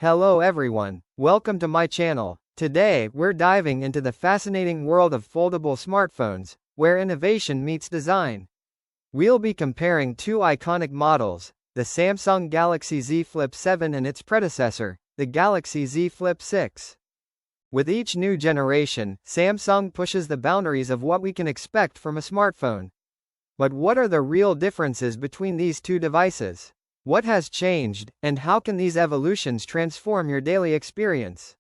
Hello everyone, welcome to my channel. Today, we're diving into the fascinating world of foldable smartphones, where innovation meets design. We'll be comparing two iconic models, the Samsung Galaxy Z Flip 7 and its predecessor, the Galaxy Z Flip 6. With each new generation, Samsung pushes the boundaries of what we can expect from a smartphone. But what are the real differences between these two devices? What has changed, and how can these evolutions transform your daily experience?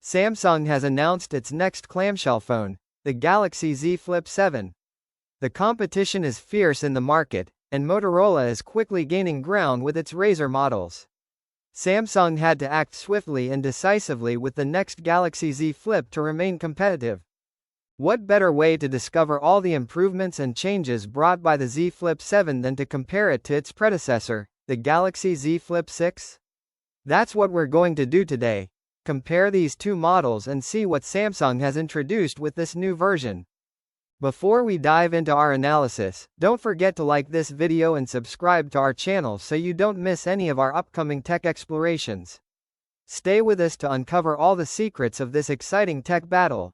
Samsung has announced its next clamshell phone, the Galaxy Z Flip 7. The competition is fierce in the market, and Motorola is quickly gaining ground with its Razr models. Samsung had to act swiftly and decisively with the next Galaxy Z Flip to remain competitive. What better way to discover all the improvements and changes brought by the Z Flip 7 than to compare it to its predecessor, the Galaxy Z Flip 6? That's what we're going to do today. Compare these two models and see what Samsung has introduced with this new version. Before we dive into our analysis, don't forget to like this video and subscribe to our channel so you don't miss any of our upcoming tech explorations. Stay with us to uncover all the secrets of this exciting tech battle.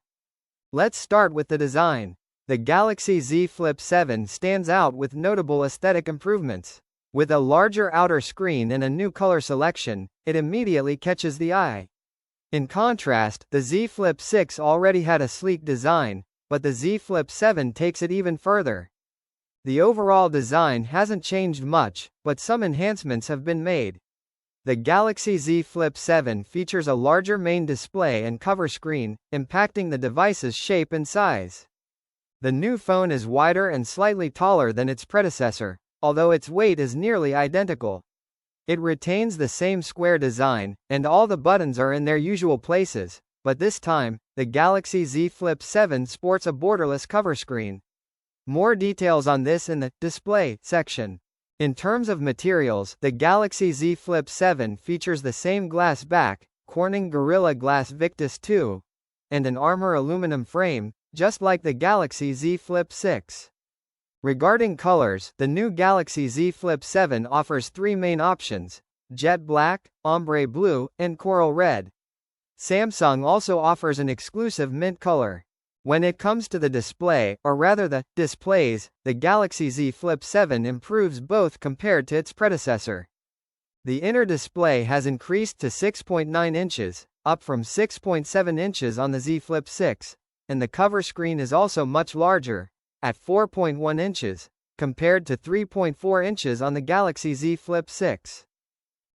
Let's start with the design. The Galaxy Z Flip 7 stands out with notable aesthetic improvements. With a larger outer screen and a new color selection, it immediately catches the eye. In contrast, the Z Flip 6 already had a sleek design, but the Z Flip 7 takes it even further. The overall design hasn't changed much, but some enhancements have been made. The Galaxy Z Flip 7 features a larger main display and cover screen, impacting the device's shape and size. The new phone is wider and slightly taller than its predecessor, although its weight is nearly identical. It retains the same square design, and all the buttons are in their usual places, but this time, the Galaxy Z Flip 7 sports a borderless cover screen. More details on this in the display section. In terms of materials, the Galaxy Z Flip 7 features the same glass back, Corning Gorilla Glass Victus 2, and an Armor aluminum frame, just like the Galaxy Z Flip 6. Regarding colors, the new Galaxy Z Flip 7 offers three main options: jet black, ombre blue, and coral red. Samsung also offers an exclusive mint color. When it comes to the display, or rather the displays, the Galaxy Z Flip 7 improves both compared to its predecessor. The inner display has increased to 6.9 inches, up from 6.7 inches on the Z Flip 6, and the cover screen is also much larger, at 4.1 inches, compared to 3.4 inches on the Galaxy Z Flip 6.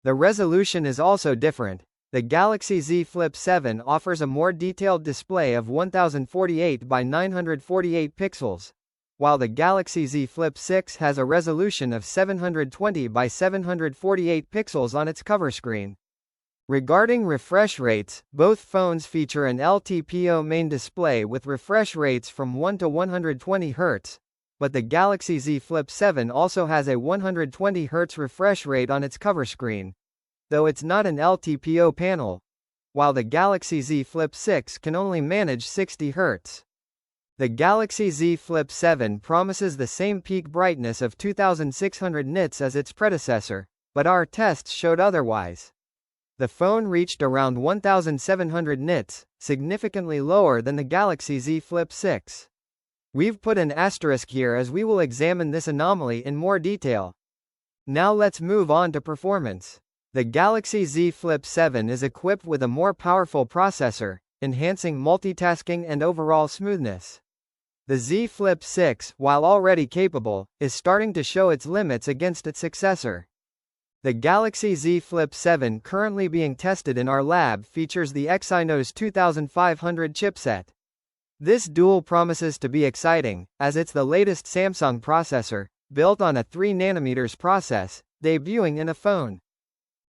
The resolution is also different. The Galaxy Z Flip 7 offers a more detailed display of 1048 by 948 pixels, while the Galaxy Z Flip 6 has a resolution of 720 by 748 pixels on its cover screen. Regarding refresh rates, both phones feature an LTPO main display with refresh rates from 1 to 120 Hz, but the Galaxy Z Flip 7 also has a 120 Hz refresh rate on its cover screen, though it's not an LTPO panel, while the Galaxy Z Flip 6 can only manage 60 Hz. The Galaxy Z Flip 7 promises the same peak brightness of 2600 nits as its predecessor, but our tests showed otherwise. The phone reached around 1700 nits, significantly lower than the Galaxy Z Flip 6. We've put an asterisk here as we will examine this anomaly in more detail. Now let's move on to performance. The Galaxy Z Flip 7 is equipped with a more powerful processor, enhancing multitasking and overall smoothness. The Z Flip 6, while already capable, is starting to show its limits against its successor. The Galaxy Z Flip 7 currently being tested in our lab features the Exynos 2500 chipset. This duel promises to be exciting, as it's the latest Samsung processor, built on a 3nm process, debuting in a phone.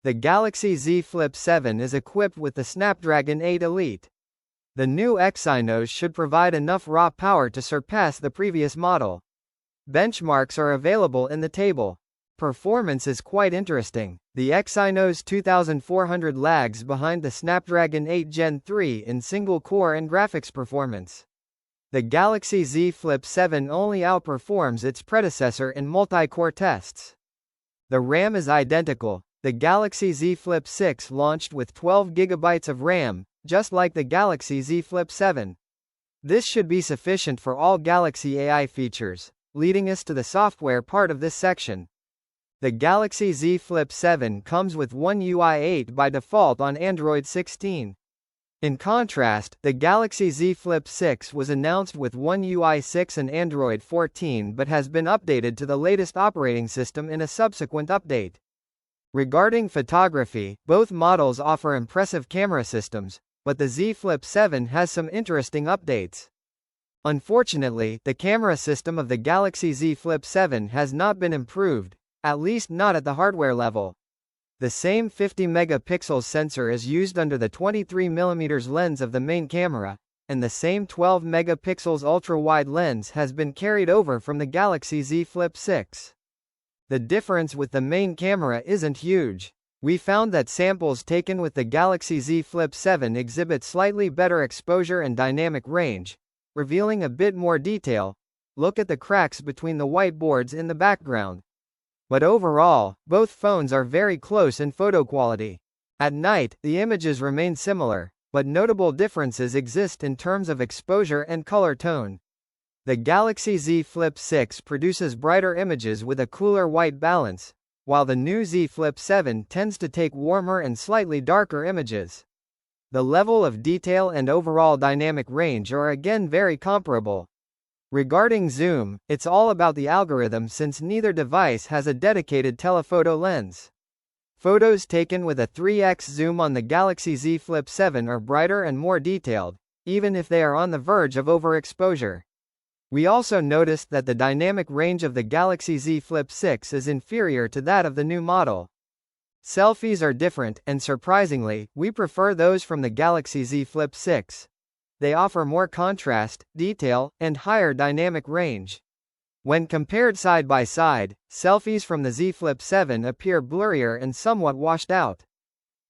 The Galaxy Z Flip 7 is equipped with the Snapdragon 8 Elite. The new Exynos should provide enough raw power to surpass the previous model. Benchmarks are available in the table. Performance is quite interesting. The Exynos 2400 lags behind the Snapdragon 8 Gen 3 in single-core and graphics performance. The Galaxy Z Flip 7 only outperforms its predecessor in multi-core tests. The RAM is identical. The Galaxy Z Flip 6 launched with 12 GB of RAM, just like the Galaxy Z Flip 7. This should be sufficient for all Galaxy AI features, leading us to the software part of this section. The Galaxy Z Flip 7 comes with One UI 8 by default on Android 16. In contrast, the Galaxy Z Flip 6 was announced with One UI 6 and Android 14 but has been updated to the latest operating system in a subsequent update. Regarding photography, both models offer impressive camera systems, but the Z Flip 7 has some interesting updates. Unfortunately, the camera system of the Galaxy Z Flip 7 has not been improved, at least not at the hardware level. The same 50 megapixels sensor is used under the 23mm lens of the main camera, and the same 12 megapixels ultra-wide lens has been carried over from the Galaxy Z Flip 6. The difference with the main camera isn't huge. We found that samples taken with the Galaxy Z Flip 7 exhibit slightly better exposure and dynamic range, revealing a bit more detail. Look at the cracks between the whiteboards in the background. But overall, both phones are very close in photo quality. At night, the images remain similar, but notable differences exist in terms of exposure and color tone. The Galaxy Z Flip 6 produces brighter images with a cooler white balance, while the new Z Flip 7 tends to take warmer and slightly darker images. The level of detail and overall dynamic range are again very comparable. Regarding zoom, it's all about the algorithm since neither device has a dedicated telephoto lens. Photos taken with a 3x zoom on the Galaxy Z Flip 7 are brighter and more detailed, even if they are on the verge of overexposure. We also noticed that the dynamic range of the Galaxy Z Flip 6 is inferior to that of the new model. Selfies are different, and surprisingly, we prefer those from the Galaxy Z Flip 6. They offer more contrast, detail, and higher dynamic range. When compared side by side, selfies from the Z Flip 7 appear blurrier and somewhat washed out.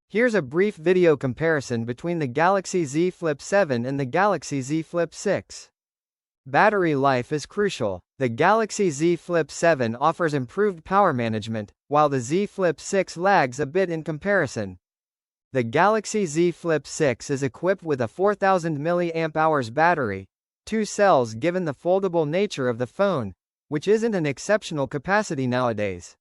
Here's a brief video comparison between the Galaxy Z Flip 7 and the Galaxy Z Flip 6. Battery life is crucial. The Galaxy Z Flip 7 offers improved power management, while the Z Flip 6 lags a bit in comparison. The Galaxy Z Flip 6 is equipped with a 4000 mAh battery, 2 cells given the foldable nature of the phone, which isn't an exceptional capacity nowadays.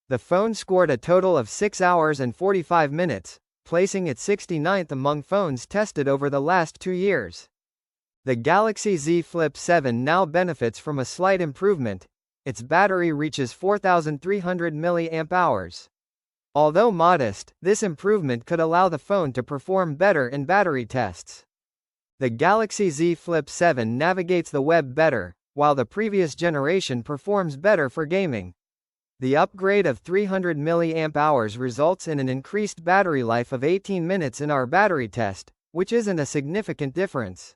The phone scored a total of 6 hours and 45 minutes, placing it 69th among phones tested over the last 2 years. The Galaxy Z Flip 7 now benefits from a slight improvement. Its battery reaches 4300 mAh. Although modest, this improvement could allow the phone to perform better in battery tests. The Galaxy Z Flip 7 navigates the web better, while the previous generation performs better for gaming. The upgrade of 300 mAh results in an increased battery life of 18 minutes in our battery test, which isn't a significant difference.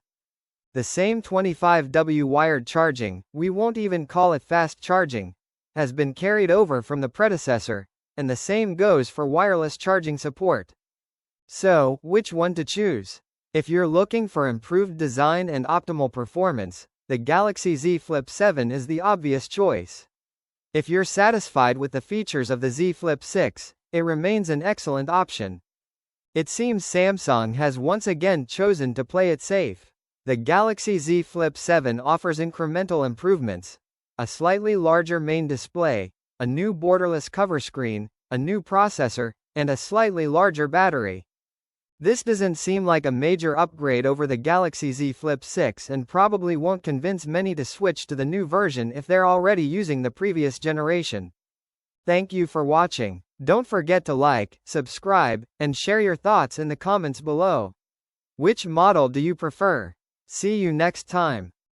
The same 25W wired charging, we won't even call it fast charging, has been carried over from the predecessor, and the same goes for wireless charging support. So, which one to choose? If you're looking for improved design and optimal performance, the Galaxy Z Flip 7 is the obvious choice. If you're satisfied with the features of the Z Flip 6, it remains an excellent option. It seems Samsung has once again chosen to play it safe. The Galaxy Z Flip 7 offers incremental improvements: a slightly larger main display, a new borderless cover screen, a new processor, and a slightly larger battery. This doesn't seem like a major upgrade over the Galaxy Z Flip 6 and probably won't convince many to switch to the new version if they're already using the previous generation. Thank you for watching. Don't forget to like, subscribe, and share your thoughts in the comments below. Which model do you prefer? See you next time.